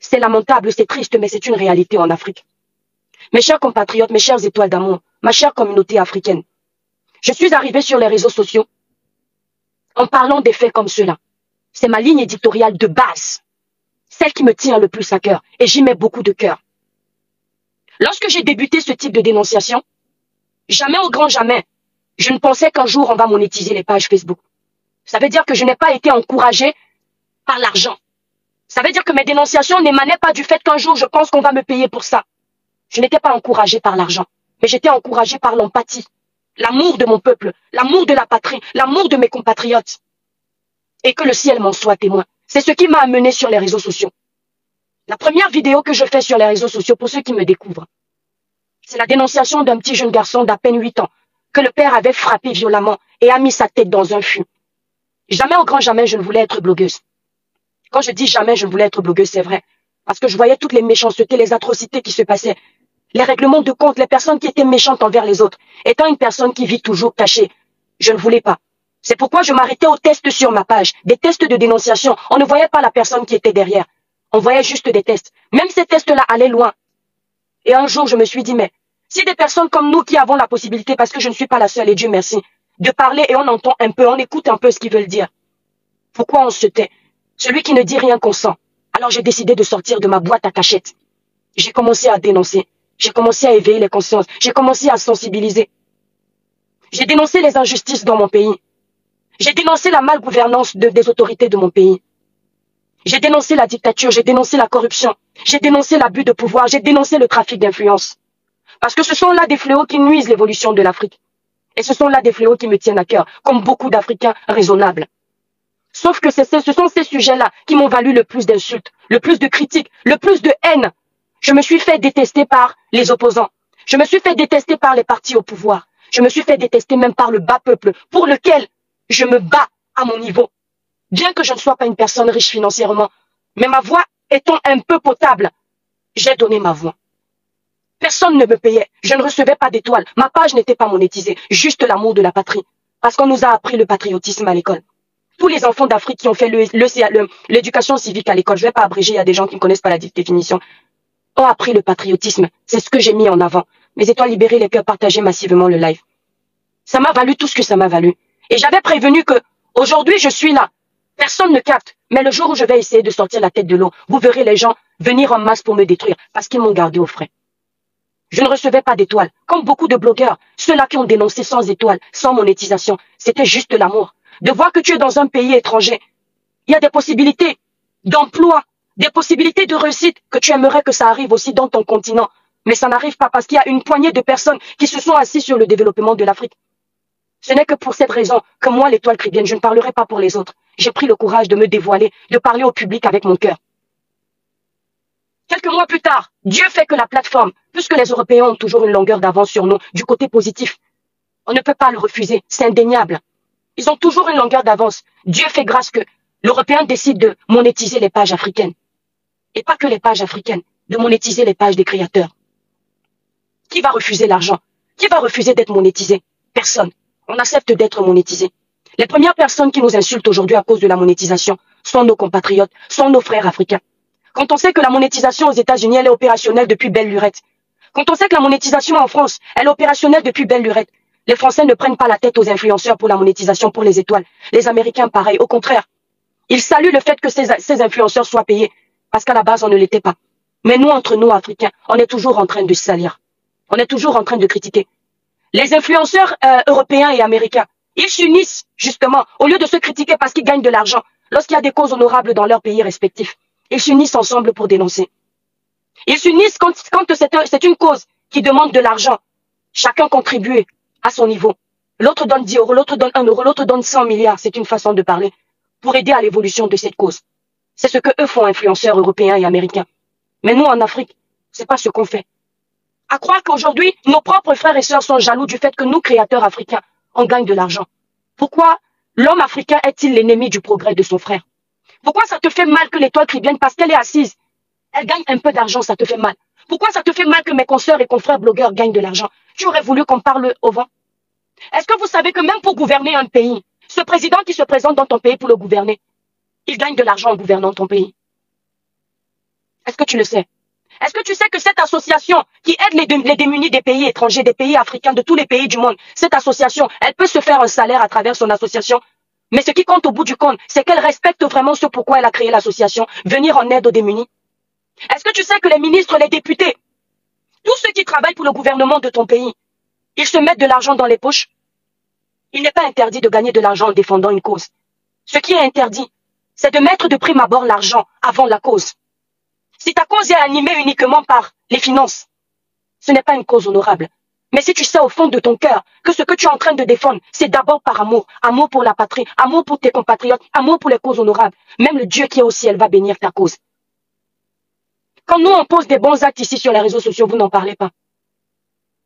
C'est lamentable, c'est triste, mais c'est une réalité en Afrique. Mes chers compatriotes, mes chères étoiles d'amour, ma chère communauté africaine, je suis arrivé sur les réseaux sociaux en parlant des faits comme cela. C'est ma ligne éditoriale de base, celle qui me tient le plus à cœur, et j'y mets beaucoup de cœur. Lorsque j'ai débuté ce type de dénonciation, jamais au grand jamais, je ne pensais qu'un jour on va monétiser les pages Facebook. Ça veut dire que je n'ai pas été encouragé par l'argent. Ça veut dire que mes dénonciations n'émanaient pas du fait qu'un jour je pense qu'on va me payer pour ça. Je n'étais pas encouragé par l'argent, mais j'étais encouragé par l'empathie, l'amour de mon peuple, l'amour de la patrie, l'amour de mes compatriotes. Et que le ciel m'en soit témoin. C'est ce qui m'a amené sur les réseaux sociaux. La première vidéo que je fais sur les réseaux sociaux, pour ceux qui me découvrent, c'est la dénonciation d'un petit jeune garçon d'à peine 8 ans, que le père avait frappé violemment et a mis sa tête dans un fût. Jamais au grand jamais je ne voulais être blogueuse. Quand je dis jamais je ne voulais être blogueuse, c'est vrai. Parce que je voyais toutes les méchancetés, les atrocités qui se passaient. Les règlements de compte, les personnes qui étaient méchantes envers les autres. Étant une personne qui vit toujours cachée, je ne voulais pas. C'est pourquoi je m'arrêtais aux tests sur ma page. Des tests de dénonciation. On ne voyait pas la personne qui était derrière. On voyait juste des tests. Même ces tests-là allaient loin. Et un jour, je me suis dit, mais si des personnes comme nous qui avons la possibilité, parce que je ne suis pas la seule, et Dieu merci, de parler et on entend un peu, on écoute un peu ce qu'ils veulent dire. Pourquoi on se tait? Celui qui ne dit rien consent. Alors j'ai décidé de sortir de ma boîte à cachettes. J'ai commencé à dénoncer. J'ai commencé à éveiller les consciences. J'ai commencé à sensibiliser. J'ai dénoncé les injustices dans mon pays. J'ai dénoncé la malgouvernance des autorités de mon pays. J'ai dénoncé la dictature, j'ai dénoncé la corruption. J'ai dénoncé l'abus de pouvoir, j'ai dénoncé le trafic d'influence. Parce que ce sont là des fléaux qui nuisent l'évolution de l'Afrique. Et ce sont là des fléaux qui me tiennent à cœur, comme beaucoup d'Africains raisonnables. Sauf que ce sont ces sujets-là qui m'ont valu le plus d'insultes, le plus de critiques, le plus de haine. Je me suis fait détester par les opposants. Je me suis fait détester par les partis au pouvoir. Je me suis fait détester même par le bas peuple, pour lequel je me bats à mon niveau. Bien que je ne sois pas une personne riche financièrement, mais ma voix étant un peu potable, j'ai donné ma voix. Personne ne me payait, je ne recevais pas d'étoiles, ma page n'était pas monétisée, juste l'amour de la patrie. Parce qu'on nous a appris le patriotisme à l'école. Tous les enfants d'Afrique qui ont fait l'éducation civique à l'école, je ne vais pas abréger, il y a des gens qui ne connaissent pas la définition, ont appris le patriotisme. C'est ce que j'ai mis en avant. Mes étoiles libérées, les cœurs partagés massivement le live. Ça m'a valu tout ce que ça m'a valu. Et j'avais prévenu que aujourd'hui je suis là. Personne ne capte. Mais le jour où je vais essayer de sortir la tête de l'eau, vous verrez les gens venir en masse pour me détruire parce qu'ils m'ont gardé au frais. Je ne recevais pas d'étoiles. Comme beaucoup de blogueurs, ceux-là qui ont dénoncé sans étoiles, sans monétisation, c'était juste l'amour. De voir que tu es dans un pays étranger. Il y a des possibilités d'emploi, des possibilités de réussite que tu aimerais que ça arrive aussi dans ton continent. Mais ça n'arrive pas parce qu'il y a une poignée de personnes qui se sont assises sur le développement de l'Afrique. Ce n'est que pour cette raison que moi, l'étoile chrétienne, je ne parlerai pas pour les autres. J'ai pris le courage de me dévoiler, de parler au public avec mon cœur. Quelques mois plus tard, Dieu fait que la plateforme, puisque les Européens ont toujours une longueur d'avance sur nous, du côté positif, on ne peut pas le refuser, c'est indéniable. Ils ont toujours une longueur d'avance. Dieu fait grâce que l'Européen décide de monétiser les pages africaines. Et pas que les pages africaines, de monétiser les pages des créateurs. Qui va refuser l'argent? Qui va refuser d'être monétisé? Personne. On accepte d'être monétisé. Les premières personnes qui nous insultent aujourd'hui à cause de la monétisation sont nos compatriotes, sont nos frères africains. Quand on sait que la monétisation aux États-Unis, elle est opérationnelle depuis belle lurette. Quand on sait que la monétisation en France, elle est opérationnelle depuis belle lurette. Les Français ne prennent pas la tête aux influenceurs pour la monétisation, pour les étoiles. Les Américains, pareil. Au contraire, ils saluent le fait que ces influenceurs soient payés. Parce qu'à la base, on ne l'était pas. Mais nous, entre nous, Africains, on est toujours en train de se salir. On est toujours en train de critiquer. Les influenceurs européens et américains, ils s'unissent, justement, au lieu de se critiquer parce qu'ils gagnent de l'argent. Lorsqu'il y a des causes honorables dans leurs pays respectifs, ils s'unissent ensemble pour dénoncer. Ils s'unissent quand c'est une cause qui demande de l'argent. Chacun contribue à son niveau. L'autre donne 10 euros, l'autre donne 1 euro, l'autre donne 100 milliards. C'est une façon de parler pour aider à l'évolution de cette cause. C'est ce que eux font, influenceurs européens et américains. Mais nous, en Afrique, c'est pas ce qu'on fait. À croire qu'aujourd'hui, nos propres frères et sœurs sont jaloux du fait que nous, créateurs africains, on gagne de l'argent. Pourquoi l'homme africain est-il l'ennemi du progrès de son frère? Pourquoi ça te fait mal que l'étoile chrétienne, parce qu'elle est assise, elle gagne un peu d'argent, ça te fait mal? Pourquoi ça te fait mal que mes consoeurs et confrères blogueurs gagnent de l'argent? Tu aurais voulu qu'on parle au vent? Est-ce que vous savez que même pour gouverner un pays, ce président qui se présente dans ton pays pour le gouverner, il gagne de l'argent en gouvernant ton pays? Est-ce Est-ce que tu le sais? Est-ce que tu sais que cette association qui aide les démunis des pays étrangers, des pays africains, de tous les pays du monde, cette association, elle peut se faire un salaire à travers son association. Mais ce qui compte au bout du compte, c'est qu'elle respecte vraiment ce pourquoi elle a créé l'association, venir en aide aux démunis. Est-ce que tu sais que les ministres, les députés, tous ceux qui travaillent pour le gouvernement de ton pays, ils se mettent de l'argent dans les poches? Il n'est pas interdit de gagner de l'argent en défendant une cause. Ce qui est interdit, c'est de mettre de prime abord l'argent avant la cause. Si ta cause est animée uniquement par les finances, ce n'est pas une cause honorable. Mais si tu sais au fond de ton cœur que ce que tu es en train de défendre, c'est d'abord par amour, amour pour la patrie, amour pour tes compatriotes, amour pour les causes honorables, même le Dieu qui est au ciel va bénir ta cause. Quand nous on pose des bons actes ici sur les réseaux sociaux, vous n'en parlez pas.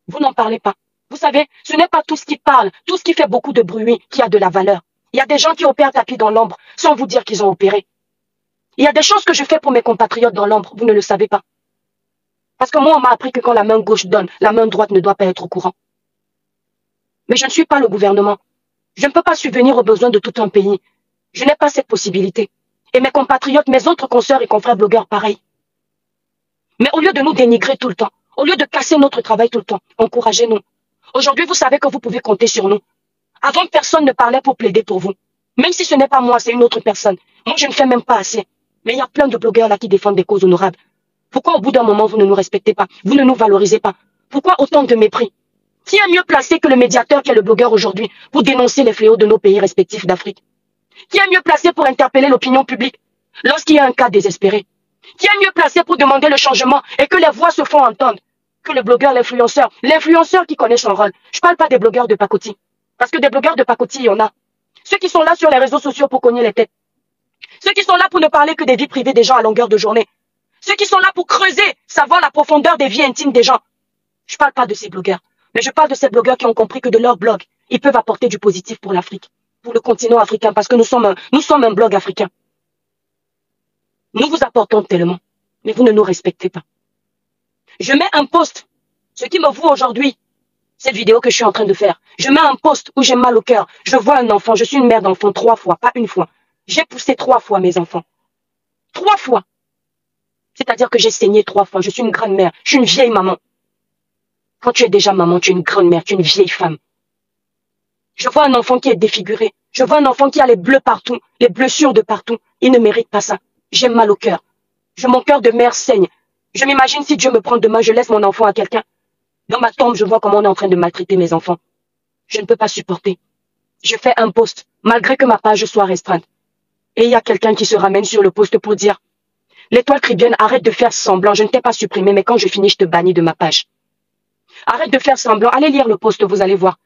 Vous n'en parlez pas. Vous savez, ce n'est pas tout ce qui parle, tout ce qui fait beaucoup de bruit qui a de la valeur. Il y a des gens qui opèrent tapis dans l'ombre sans vous dire qu'ils ont opéré. Il y a des choses que je fais pour mes compatriotes dans l'ombre, vous ne le savez pas. Parce que moi, on m'a appris que quand la main gauche donne, la main droite ne doit pas être au courant. Mais je ne suis pas le gouvernement. Je ne peux pas subvenir aux besoins de tout un pays. Je n'ai pas cette possibilité. Et mes compatriotes, mes autres consoeurs et confrères blogueurs, pareil. Mais au lieu de nous dénigrer tout le temps, au lieu de casser notre travail tout le temps, encouragez-nous. Aujourd'hui, vous savez que vous pouvez compter sur nous. Avant, personne ne parlait pour plaider pour vous. Même si ce n'est pas moi, c'est une autre personne. Moi, je ne fais même pas assez. Mais il y a plein de blogueurs là qui défendent des causes honorables. Pourquoi au bout d'un moment, vous ne nous respectez pas? Vous ne nous valorisez pas? Pourquoi autant de mépris? Qui est mieux placé que le médiateur qui est le blogueur aujourd'hui pour dénoncer les fléaux de nos pays respectifs d'Afrique? Qui est mieux placé pour interpeller l'opinion publique lorsqu'il y a un cas désespéré? Qui est mieux placé pour demander le changement et que les voix se font entendre que le blogueur, l'influenceur? L'influenceur qui connaît son rôle. Je parle pas des blogueurs de pacotille. Parce que des blogueurs de pacotille, il y en a. Ceux qui sont là sur les réseaux sociaux pour cogner les têtes. Ceux qui sont là pour ne parler que des vies privées des gens à longueur de journée. Ceux qui sont là pour creuser, savoir la profondeur des vies intimes des gens. Je parle pas de ces blogueurs. Mais je parle de ces blogueurs qui ont compris que de leur blog, ils peuvent apporter du positif pour l'Afrique. Pour le continent africain. Parce que nous sommes un blog africain. Nous vous apportons tellement. Mais vous ne nous respectez pas. Je mets un post. Ce qui me vaut aujourd'hui, cette vidéo que je suis en train de faire. Je mets un post où j'ai mal au cœur. Je vois un enfant. Je suis une mère d'enfant 3 fois, pas une fois. J'ai poussé 3 fois mes enfants. 3 fois. C'est-à-dire que j'ai saigné 3 fois. Je suis une grande mère. Je suis une vieille maman. Quand tu es déjà maman, tu es une grande mère. Tu es une vieille femme. Je vois un enfant qui est défiguré. Je vois un enfant qui a les bleus partout. Les blessures de partout. Il ne mérite pas ça. J'ai mal au cœur. Mon cœur de mère saigne. Je m'imagine si Dieu me prend demain, je laisse mon enfant à quelqu'un. Dans ma tombe, je vois comment on est en train de maltraiter mes enfants. Je ne peux pas supporter. Je fais un post, malgré que ma page soit restreinte. Et il y a quelqu'un qui se ramène sur le post pour dire « L'étoile Caribbean, arrête de faire semblant, je ne t'ai pas supprimé, mais quand je finis, je te bannis de ma page. » Arrête de faire semblant, allez lire le post, vous allez voir.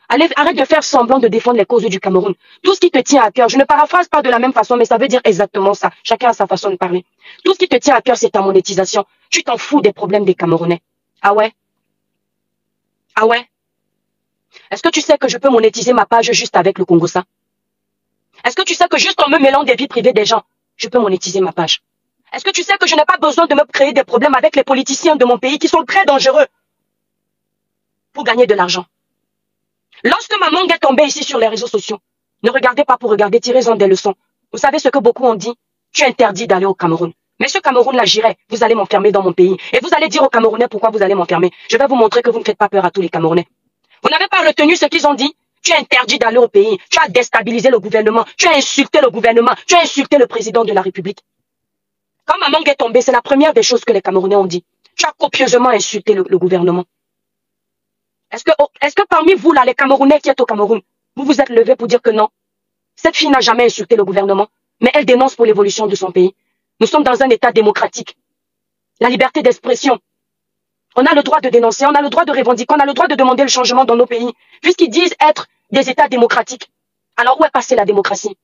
Arrête de faire semblant de défendre les causes du Cameroun. Tout ce qui te tient à cœur, je ne paraphrase pas de la même façon, mais ça veut dire exactement ça. Chacun a sa façon de parler. Tout ce qui te tient à cœur, c'est ta monétisation. Tu t'en fous des problèmes des Camerounais. Ah ouais? Ah ouais? Est-ce que tu sais que je peux monétiser ma page juste avec le Congossa? Est-ce que tu sais que juste en me mêlant des vies privées des gens, je peux monétiser ma page? Est-ce que tu sais que je n'ai pas besoin de me créer des problèmes avec les politiciens de mon pays qui sont très dangereux pour gagner de l'argent? Lorsque ma mangue est tombée ici sur les réseaux sociaux, ne regardez pas pour regarder, tirez-en des leçons. Vous savez ce que beaucoup ont dit? Tu es interdit d'aller au Cameroun. Mais ce Cameroun-là, j'irai. Vous allez m'enfermer dans mon pays. Et vous allez dire aux Camerounais pourquoi vous allez m'enfermer. Je vais vous montrer que vous ne faites pas peur à tous les Camerounais. Vous n'avez pas retenu ce qu'ils ont dit? Tu es interdit d'aller au pays. Tu as déstabilisé le gouvernement. Tu as insulté le gouvernement. Tu as insulté le président de la République. Quand ma mangue est tombée, c'est la première des choses que les Camerounais ont dit. Tu as copieusement insulté le gouvernement. Est-ce que parmi vous, là, les Camerounais qui êtes au Cameroun, vous vous êtes levés pour dire que non? Cette fille n'a jamais insulté le gouvernement, mais elle dénonce pour l'évolution de son pays. Nous sommes dans un État démocratique. La liberté d'expression. On a le droit de dénoncer, on a le droit de revendiquer, on a le droit de demander le changement dans nos pays, puisqu'ils disent être des États démocratiques. Alors où est passée la démocratie?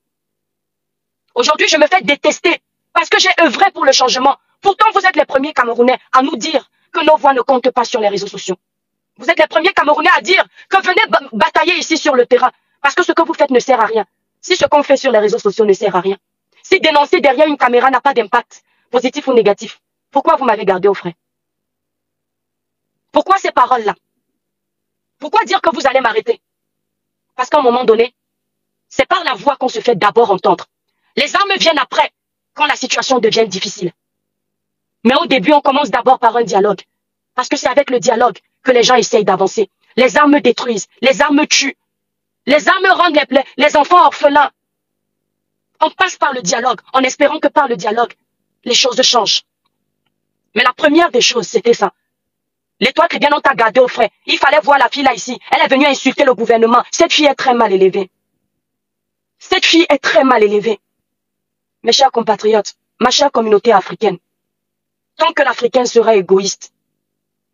Aujourd'hui, je me fais détester parce que j'ai œuvré pour le changement. Pourtant, vous êtes les premiers Camerounais à nous dire que nos voix ne comptent pas sur les réseaux sociaux. Vous êtes les premiers Camerounais à dire que venez batailler ici sur le terrain. Parce que ce que vous faites ne sert à rien. Si ce qu'on fait sur les réseaux sociaux ne sert à rien. Si dénoncer derrière une caméra n'a pas d'impact, positif ou négatif, pourquoi vous m'avez gardé au frais? Pourquoi ces paroles-là? Pourquoi dire que vous allez m'arrêter? Parce qu'à un moment donné, c'est par la voix qu'on se fait d'abord entendre. Les armes viennent après, quand la situation devient difficile. Mais au début, on commence d'abord par un dialogue. Parce que c'est avec le dialogue que les gens essayent d'avancer. Les armes détruisent, les armes tuent. Les armes rendent les enfants orphelins. On passe par le dialogue, en espérant que par le dialogue, les choses changent. Mais la première des choses, c'était ça. L'étoile chrétienne, on t'a gardé au frais. Il fallait voir la fille là ici. Elle est venue insulter le gouvernement. Cette fille est très mal élevée. Cette fille est très mal élevée. Mes chers compatriotes, ma chère communauté africaine, tant que l'Africain sera égoïste,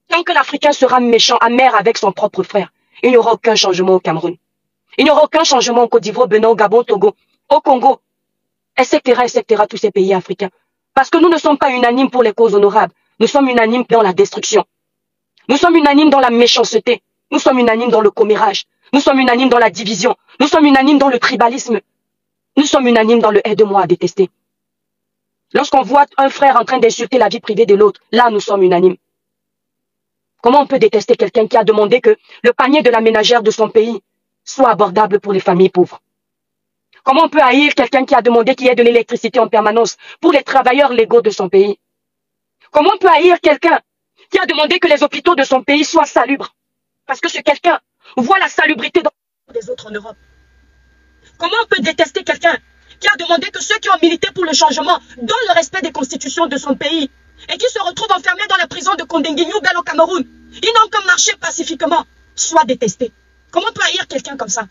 tant que l'Africain sera méchant, amer avec son propre frère, il n'y aura aucun changement au Cameroun. Il n'y aura aucun changement au Côte d'Ivoire, Bénin, au Gabon, Togo, au Congo, etc., tous ces pays africains. Parce que nous ne sommes pas unanimes pour les causes honorables. Nous sommes unanimes dans la destruction. Nous sommes unanimes dans la méchanceté. Nous sommes unanimes dans le commérage. Nous sommes unanimes dans la division. Nous sommes unanimes dans le tribalisme. Nous sommes unanimes dans le aide-moi à détester. Lorsqu'on voit un frère en train d'insulter la vie privée de l'autre, là nous sommes unanimes. Comment on peut détester quelqu'un qui a demandé que le panier de la ménagère de son pays soit abordable pour les familles pauvres? Comment on peut haïr quelqu'un qui a demandé qu'il y ait de l'électricité en permanence pour les travailleurs légaux de son pays? Comment on peut haïr quelqu'un qui a demandé que les hôpitaux de son pays soient salubres? Parce que ce quelqu'un voit la salubrité dans les autres en Europe. Comment on peut détester quelqu'un qui a demandé que ceux qui ont milité pour le changement donnent le respect des constitutions de son pays et qui se retrouvent enfermés dans la prison de Kondengui-Noubel au Cameroun? Ils n'ont qu'à marcher pacifiquement, soient détestés. Comment on peut haïr quelqu'un comme ça?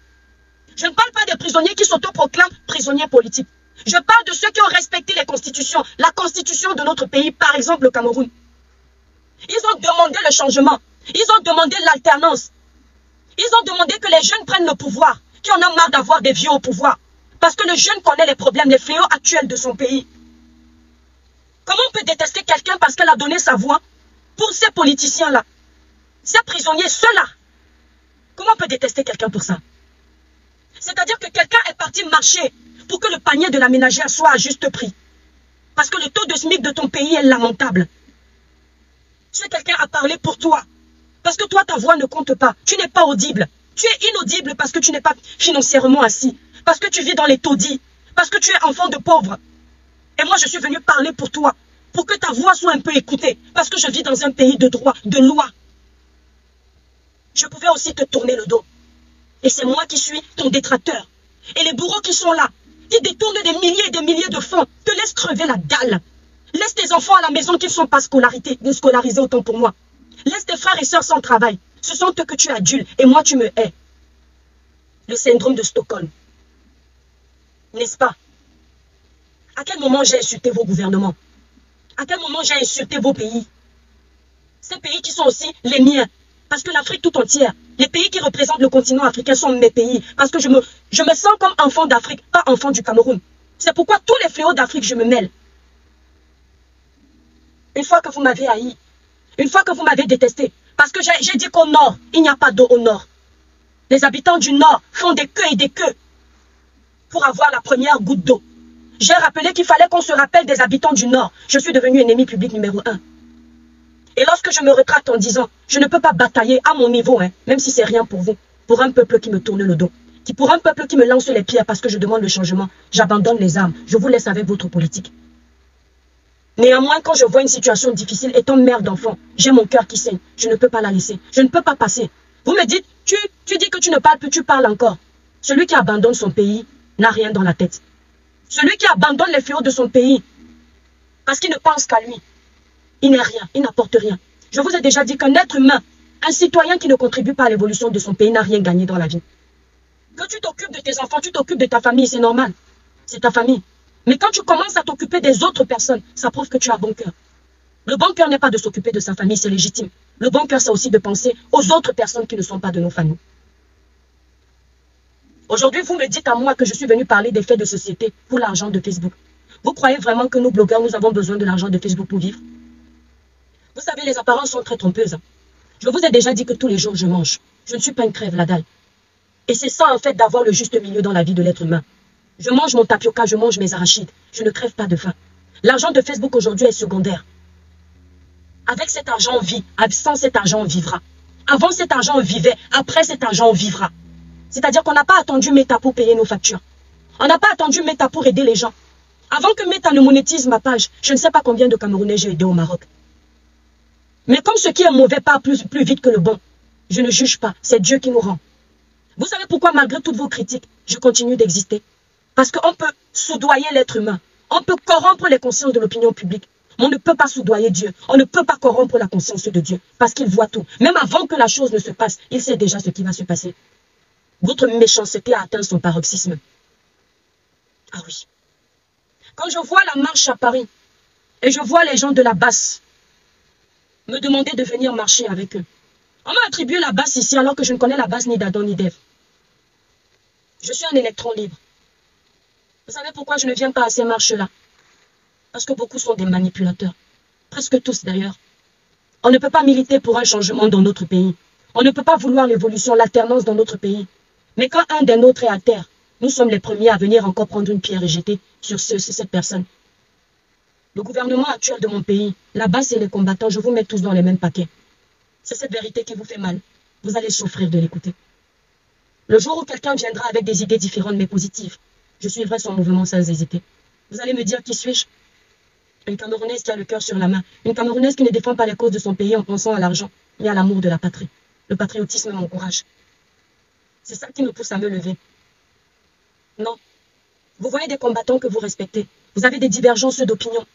Je ne parle pas des prisonniers qui s'autoproclament prisonniers politiques. Je parle de ceux qui ont respecté les constitutions, la constitution de notre pays, par exemple le Cameroun. Ils ont demandé le changement. Ils ont demandé l'alternance. Ils ont demandé que les jeunes prennent le pouvoir, qui en a marre d'avoir des vieux au pouvoir. Parce que le jeune connaît les problèmes, les fléaux actuels de son pays. Comment on peut détester quelqu'un parce qu'elle a donné sa voix pour ces politiciens-là, ces prisonniers, ceux-là? Comment on peut détester quelqu'un pour ça? C'est-à-dire que quelqu'un est parti marcher pour que le panier de la ménagère soit à juste prix. Parce que le taux de SMIC de ton pays est lamentable. Tu sais, quelqu'un a parlé pour toi. Parce que toi, ta voix ne compte pas. Tu n'es pas audible. Tu es inaudible parce que tu n'es pas financièrement assis. Parce que tu vis dans les taudis. Parce que tu es enfant de pauvre. Et moi, je suis venu parler pour toi. Pour que ta voix soit un peu écoutée. Parce que je vis dans un pays de droit, de loi. Je pouvais aussi te tourner le dos. Et c'est moi qui suis ton détracteur. Et les bourreaux qui sont là, qui détournent des milliers et des milliers de fonds, te laissent crever la dalle. Laisse tes enfants à la maison qui ne sont pas scolarisés autant pour moi. Laisse tes frères et sœurs sans travail. Ce sont eux que tu adules et moi tu me hais. Le syndrome de Stockholm. N'est-ce pas? À quel moment j'ai insulté vos gouvernements? À quel moment j'ai insulté vos pays? Ces pays qui sont aussi les miens. Parce que l'Afrique tout entière, les pays qui représentent le continent africain sont mes pays. Parce que je me sens comme enfant d'Afrique, pas enfant du Cameroun. C'est pourquoi tous les fléaux d'Afrique, je me mêle. Une fois que vous m'avez haï, une fois que vous m'avez détesté, parce que j'ai dit qu'au nord, il n'y a pas d'eau au nord. Les habitants du nord font des queues et des queues pour avoir la première goutte d'eau. J'ai rappelé qu'il fallait qu'on se rappelle des habitants du nord. Je suis devenu ennemi public numéro 1. Et lorsque je me retracte en disant, je ne peux pas batailler à mon niveau, même si c'est rien pour vous, pour un peuple qui me tourne le dos, pour un peuple qui me lance les pierres parce que je demande le changement, j'abandonne les armes, je vous laisse avec votre politique. Néanmoins, quand je vois une situation difficile, étant mère d'enfant, j'ai mon cœur qui saigne, je ne peux pas la laisser, je ne peux pas passer. Vous me dites, tu dis que tu ne parles plus, tu parles encore. Celui qui abandonne son pays n'a rien dans la tête. Celui qui abandonne les fléaux de son pays, parce qu'il ne pense qu'à lui, il n'est rien, il n'apporte rien. Je vous ai déjà dit qu'un être humain, un citoyen qui ne contribue pas à l'évolution de son pays n'a rien gagné dans la vie. Que tu t'occupes de tes enfants, tu t'occupes de ta famille, c'est normal. C'est ta famille. Mais quand tu commences à t'occuper des autres personnes, ça prouve que tu as bon cœur. Le bon cœur n'est pas de s'occuper de sa famille, c'est légitime. Le bon cœur, c'est aussi de penser aux autres personnes qui ne sont pas de nos familles. Aujourd'hui, vous me dites à moi que je suis venu parler des faits de société pour l'argent de Facebook. Vous croyez vraiment que nous, blogueurs, nous avons besoin de l'argent de Facebook pour vivre? Vous savez, les apparences sont très trompeuses. Je vous ai déjà dit que tous les jours, je mange. Je ne suis pas une crève, la dalle. Et c'est ça, en fait, d'avoir le juste milieu dans la vie de l'être humain. Je mange mon tapioca, je mange mes arachides. Je ne crève pas de faim. L'argent de Facebook aujourd'hui est secondaire. Avec cet argent, on vit. Sans cet argent, on vivra. Avant cet argent, on vivait. Après cet argent, on vivra. C'est-à-dire qu'on n'a pas attendu Meta pour payer nos factures. On n'a pas attendu Meta pour aider les gens. Avant que Meta ne monétise ma page, je ne sais pas combien de Camerounais j'ai aidé au Maroc. Mais comme ce qui est mauvais part plus vite que le bon, je ne juge pas, c'est Dieu qui nous rend. Vous savez pourquoi, malgré toutes vos critiques, je continue d'exister? Parce qu'on peut soudoyer l'être humain. On peut corrompre les consciences de l'opinion publique. On ne peut pas soudoyer Dieu. On ne peut pas corrompre la conscience de Dieu. Parce qu'il voit tout. Même avant que la chose ne se passe, il sait déjà ce qui va se passer. Votre méchanceté a atteint son paroxysme. Ah oui. Quand je vois la marche à Paris, et je vois les gens de la basse me demander de venir marcher avec eux. On m'a attribué la basse ici alors que je ne connais la basse ni d'Adam ni d'Ève. Je suis un électron libre. Vous savez pourquoi je ne viens pas à ces marches-là? Parce que beaucoup sont des manipulateurs. Presque tous d'ailleurs. On ne peut pas militer pour un changement dans notre pays. On ne peut pas vouloir l'évolution, l'alternance dans notre pays. Mais quand un des nôtres est à terre, nous sommes les premiers à venir encore prendre une pierre et jeter sur cette personne. Le gouvernement actuel de mon pays, la base et les combattants, je vous mets tous dans les mêmes paquets. C'est cette vérité qui vous fait mal. Vous allez souffrir de l'écouter. Le jour où quelqu'un viendra avec des idées différentes mais positives, je suivrai son mouvement sans hésiter. Vous allez me dire qui suis-je? Une Camerounaise qui a le cœur sur la main. Une Camerounaise qui ne défend pas les causes de son pays en pensant à l'argent, mais à l'amour de la patrie. Le patriotisme m'encourage. C'est ça qui me pousse à me lever. Non. Vous voyez des combattants que vous respectez. Vous avez des divergences d'opinion.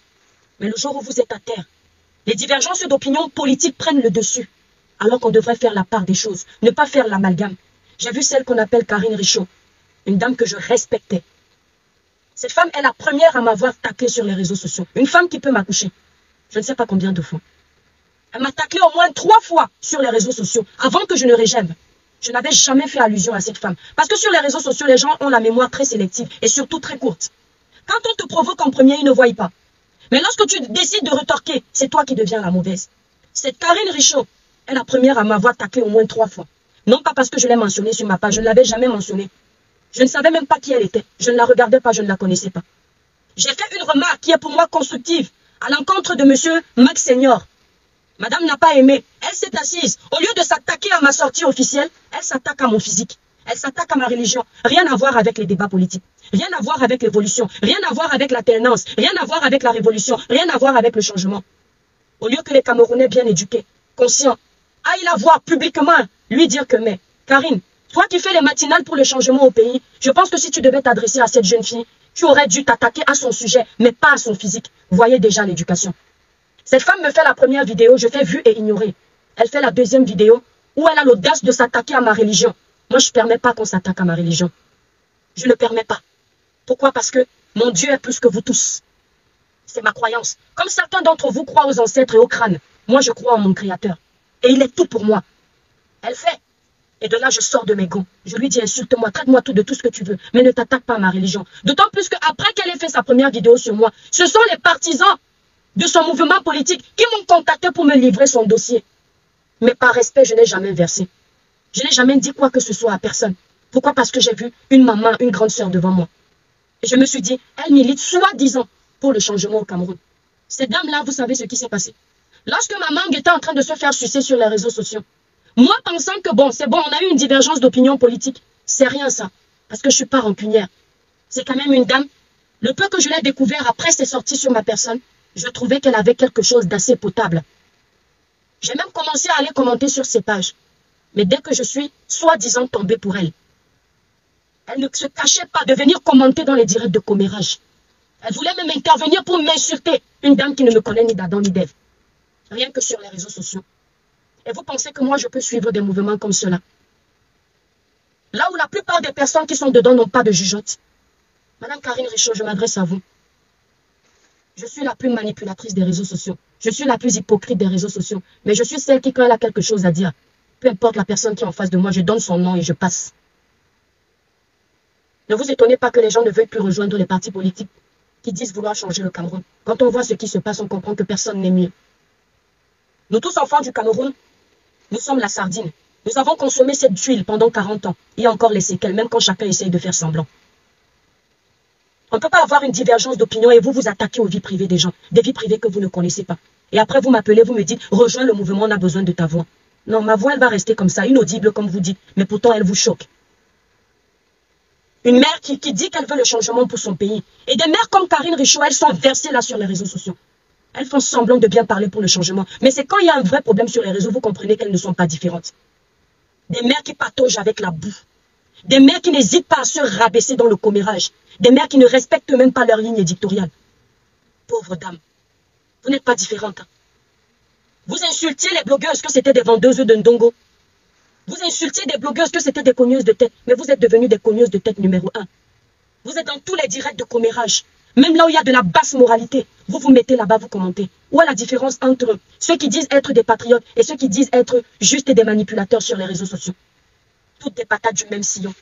Mais le jour où vous êtes à terre, les divergences d'opinion politiques prennent le dessus. Alors qu'on devrait faire la part des choses. Ne pas faire l'amalgame. J'ai vu celle qu'on appelle Karine Richaud. Une dame que je respectais. Cette femme est la première à m'avoir taclé sur les réseaux sociaux. Une femme qui peut m'accoucher. Je ne sais pas combien de fois. Elle m'a taclé au moins 3 fois sur les réseaux sociaux avant que je ne régève. Je n'avais jamais fait allusion à cette femme. Parce que sur les réseaux sociaux, les gens ont la mémoire très sélective et surtout très courte. Quand on te provoque en premier, ils ne voient pas. Mais lorsque tu décides de retorquer, c'est toi qui deviens la mauvaise. Cette Karine Richaud est la première à m'avoir taclé au moins 3 fois. Non pas parce que je l'ai mentionnée sur ma page, je ne l'avais jamais mentionnée. Je ne savais même pas qui elle était. Je ne la regardais pas, je ne la connaissais pas. J'ai fait une remarque qui est pour moi constructive à l'encontre de monsieur Max Senior. Madame n'a pas aimé. Elle s'est assise. Au lieu de s'attaquer à ma sortie officielle, elle s'attaque à mon physique. Elle s'attaque à ma religion. Rien à voir avec les débats politiques. Rien à voir avec l'évolution. Rien à voir avec l'alternance. Rien à voir avec la révolution. Rien à voir avec le changement. Au lieu que les Camerounais bien éduqués, conscients, aillent la voir publiquement, lui dire que mais, Karine, toi qui fais les matinales pour le changement au pays, je pense que si tu devais t'adresser à cette jeune fille, tu aurais dû t'attaquer à son sujet, mais pas à son physique. Vous voyez déjà l'éducation. Cette femme me fait la première vidéo, je fais vu et ignorer. Elle fait la deuxième vidéo où elle a l'audace de s'attaquer à ma religion. Moi, je ne permets pas qu'on s'attaque à ma religion. Je ne permets pas. Pourquoi? Parce que mon Dieu est plus que vous tous. C'est ma croyance. Comme certains d'entre vous croient aux ancêtres et au crâne, moi je crois en mon Créateur. Et il est tout pour moi. Elle fait. Et de là, je sors de mes gonds. Je lui dis, insulte-moi, traite-moi de tout ce que tu veux, mais ne t'attaque pas à ma religion. D'autant plus qu'après qu'elle ait fait sa première vidéo sur moi, ce sont les partisans de son mouvement politique qui m'ont contacté pour me livrer son dossier. Mais par respect, je n'ai jamais versé. Je n'ai jamais dit quoi que ce soit à personne. Pourquoi? Parce que j'ai vu une maman, une grande sœur devant moi. Et je me suis dit, elle milite soi-disant pour le changement au Cameroun. Cette dame-là, vous savez ce qui s'est passé. Lorsque ma mangue était en train de se faire sucer sur les réseaux sociaux, moi pensant que bon, c'est bon, on a eu une divergence d'opinion politique. C'est rien ça, parce que je ne suis pas rancunière. C'est quand même une dame. Le peu que je l'ai découvert après ses sorties sur ma personne, je trouvais qu'elle avait quelque chose d'assez potable. J'ai même commencé à aller commenter sur ses pages. Mais dès que je suis soi-disant tombée pour elle, elle ne se cachait pas de venir commenter dans les directs de commérage. Elle voulait même intervenir pour m'insulter. Une dame qui ne me connaît ni d'Adam ni d'Ève. Rien que sur les réseaux sociaux. Et vous pensez que moi je peux suivre des mouvements comme cela? Là où la plupart des personnes qui sont dedans n'ont pas de jugeote. Madame Karine Richaud, je m'adresse à vous. Je suis la plus manipulatrice des réseaux sociaux. Je suis la plus hypocrite des réseaux sociaux. Mais je suis celle qui, quand elle a quelque chose à dire, peu importe la personne qui est en face de moi, je donne son nom et je passe. Ne vous étonnez pas que les gens ne veuillent plus rejoindre les partis politiques qui disent vouloir changer le Cameroun. Quand on voit ce qui se passe, on comprend que personne n'est mieux. Nous tous enfants du Cameroun, nous sommes la sardine. Nous avons consommé cette huile pendant 40 ans. Et encore les séquelles, même quand chacun essaye de faire semblant. On ne peut pas avoir une divergence d'opinion et vous vous attaquez aux vies privées des gens. Des vies privées que vous ne connaissez pas. Et après vous m'appelez, vous me dites, rejoins le mouvement, on a besoin de ta voix. Non, ma voix elle va rester comme ça, inaudible comme vous dites. Mais pourtant elle vous choque. Une mère qui dit qu'elle veut le changement pour son pays. Et des mères comme Karine Richaud, elles sont versées là sur les réseaux sociaux. Elles font semblant de bien parler pour le changement. Mais c'est quand il y a un vrai problème sur les réseaux, vous comprenez qu'elles ne sont pas différentes. Des mères qui pataugent avec la boue. Des mères qui n'hésitent pas à se rabaisser dans le commérage. Des mères qui ne respectent même pas leur ligne éditoriale. Pauvres dames, vous n'êtes pas différentes. Hein. Vous insultiez les blogueuses que c'était des vendeuses de ndongo. Vous insultiez des blogueuses que c'était des cogneuses de tête. Mais vous êtes devenues des cogneuses de tête numéro 1. Vous êtes dans tous les directs de commérage. Même là où il y a de la basse moralité, vous vous mettez là-bas, vous commentez. Où est la différence entre ceux qui disent être des patriotes et ceux qui disent être juste des manipulateurs sur les réseaux sociaux? Toutes des patates du même sillon.